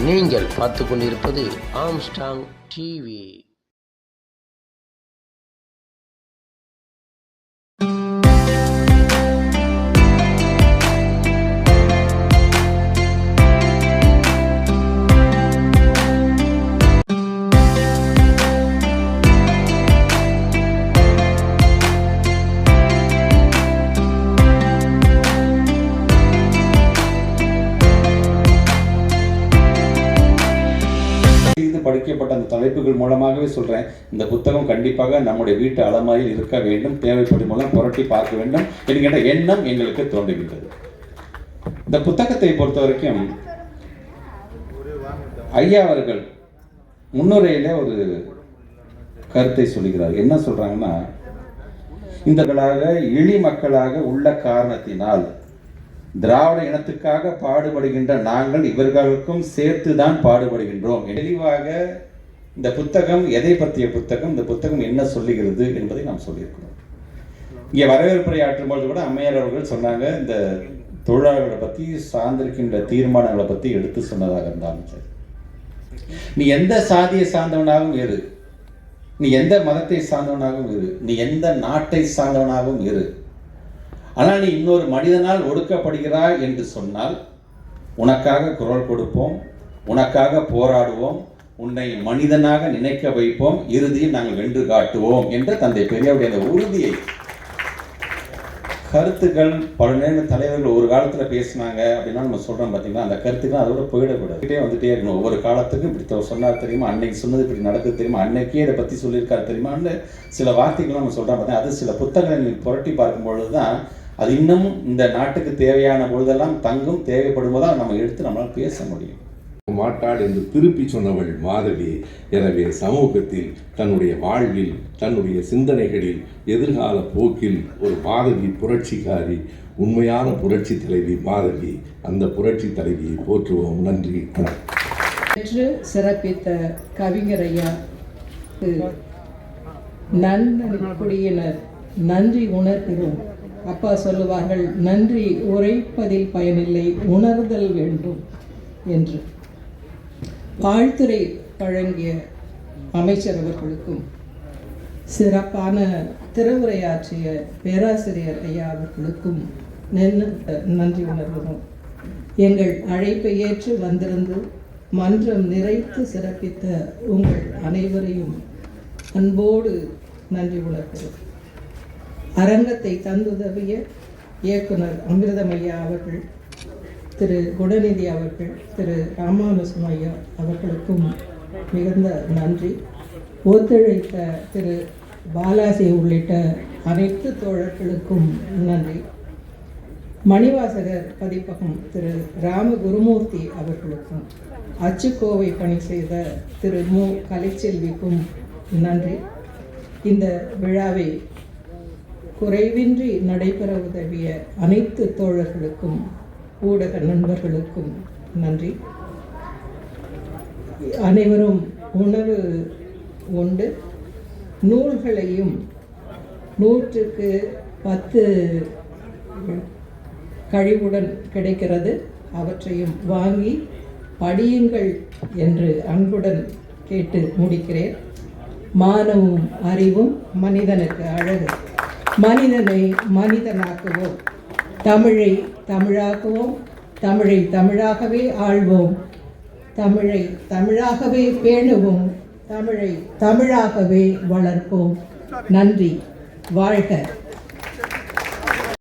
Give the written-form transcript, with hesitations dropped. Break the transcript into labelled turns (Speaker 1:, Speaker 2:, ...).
Speaker 1: நீங்கள் பார்த்து கொண்டிருப்பது ஆம்ஸ்டாங் டிவி.
Speaker 2: படிக்கப்பட்ட அந்த தலைப்புகள் மூலமாகவே சொல்கிறேன், இந்த புத்தகம் கண்டிப்பாக நம்முடைய வீட்டு அலமாரியில் இருக்க வேண்டும், தேவைப்படும் மூலம் புரட்டி பார்க்க வேண்டும் என்கின்ற எண்ணம் எங்களுக்கு தோன்றுகின்றது. இந்த புத்தகத்தை பொறுத்த வரைக்கும் ஐயா அவர்கள் முன்னுரையில ஒரு கருத்தை சொல்லுகிறார். என்ன சொல்றாங்கன்னா, இந்த இழி மக்களாக உள்ள காரணத்தினால் திராவிட இனத்துக்காக பாடுபடுகின்ற நாங்கள் இவர்களுக்கும் சேர்த்துதான் பாடுபடுகின்றோம். தெளிவாக இந்த புத்தகம் எதை பற்றிய புத்தகம், இந்த புத்தகம் என்ன சொல்லுகிறது என்பதை நாம் சொல்லியிருக்கிறோம். இங்கே வரவேற்புரை ஆற்றும்போது கூட அம்மையார் அவர்கள் சொன்னாங்க, இந்த தொழிலாளர்களை பற்றி சார்ந்திருக்கின்ற தீர்மானங்களை பற்றி எடுத்து சொன்னதாக இருந்தாலும் சரி, நீ எந்த சாதியை சார்ந்தவனாகவும் இரு, நீ எந்த மதத்தை சார்ந்தவனாகவும் இரு, நீ எந்த நாட்டை சார்ந்தவனாகவும் இரு, ஆனால் நீ இன்னொரு மனிதனால் ஒடுக்கப்படுகிறாய் என்று சொன்னால் உனக்காக குரல் கொடுப்போம், உனக்காக போராடுவோம், உன்னை மனிதனாக நினைக்க வைப்போம், இறுதியில் நாங்கள் வென்று காட்டுவோம் என்ற தந்தை பெரியாருடைய அந்த உறுதியை கருத்துக்கள் பல நேரம் தலைவர்கள் ஒரு காலத்தில் பேசினாங்க அப்படின்னா நம்ம சொல்கிறோம் பார்த்தீங்கன்னா, அந்த கருத்துக்கள் அதோட போயிடக்கூடாது, வந்துட்டே இருக்கணும். ஒவ்வொரு காலத்துக்கும் இப்படி சொன்னார் தெரியுமா, அன்னைக்கு சொன்னது இப்படி நடக்குது தெரியுமா, அன்னைக்கே இதை பற்றி சொல்லியிருக்காரு தெரியுமான்னு சில வார்த்தைகள் நம்ம சொல்கிறோம் பார்த்தீங்கன்னா, அது சில புத்தகங்களை புரட்டி பார்க்கும்பொழுது தான் அது இன்னும் இந்த நாட்டுக்கு தேவையான பொழுதெல்லாம் தங்கும், தேவைப்படும் போது நம்ம எடுத்து நம்மளால் பேச முடியும்.
Speaker 3: மாட்டாள் என்று திருப்பி சொன்னவள் மாதவி. எனவே சமூகத்தில் தன்னுடைய வாழ்வில், தன்னுடைய சிந்தனைகளில், எதிர்கால போக்கில் ஒரு மாதவி புரட்சிக்காரி, உண்மையான புரட்சி தலைவி மாதவி. அந்த புரட்சி தலைவியை போற்றுவோம். நன்றி.
Speaker 4: என்று சிறப்பித்த கவிஞர் ஐயா நன்குடியினர் நன்றி உணர்கிறோம். அப்பா சொல்லுவார்கள், நன்றி உரைப்பதில் பயனில்லை, உணர்தல் வேண்டும் என்று. வாழ்த்துரை வழங்கிய அமைச்சர் அவர்களுக்கும், சிறப்பான திருவுரையாற்றிய பேராசிரியர் ஐயா அவர்களுக்கும் நன்றி உணர்கிறோம். எங்கள் அழைப்பை ஏற்று வந்திருந்து மன்றம் நிறைத்து சிறப்பித்த உங்கள் அனைவரையும் அன்போடு நன்றி உணர்கிறோம். அரங்கத்தை தந்துதவிய இயக்குனர் அமிர்தமையா அவர்கள், திரு குணநிதி அவர்கள், திரு ராமானுஜம் ஐயா அவர்களுக்கும் மிகுந்த நன்றி. ஒத்துழைத்த திரு பாலாஜி உள்ளிட்ட அனைத்து தோழர்களுக்கும் நன்றி. மணிவாசகர் பதிப்பகம் திரு ராமகுருமூர்த்தி அவர்களுக்கும், அச்சுக்கோவை பணி செய்த திரு மு கலைச்செல்விக்கும் நன்றி. இந்த விழாவை குறைவின்றி நடைபெற உதவிய அனைத்து தோழர்களுக்கும், ஊடக நண்பர்களுக்கும் நன்றி. அனைவரும் உணவு உண்டு, நூல்களையும் 100க்கு 10 கழிவுடன் கிடைக்கிறது, அவற்றையும் வாங்கி படியுங்கள் என்று அன்புடன் கேட்டு முடிக்கிறேன். மானமும் அறிவும் மனிதனுக்கு அழகு. மனிதனை மனிதனாக்குவோம், தமிழை தமிழாக்குவோம், தமிழை தமிழாகவே ஆள்வோம், தமிழை தமிழாகவே பேணுவோம், தமிழை தமிழாகவே வளர்ப்போம். நன்றி. வாழ்க.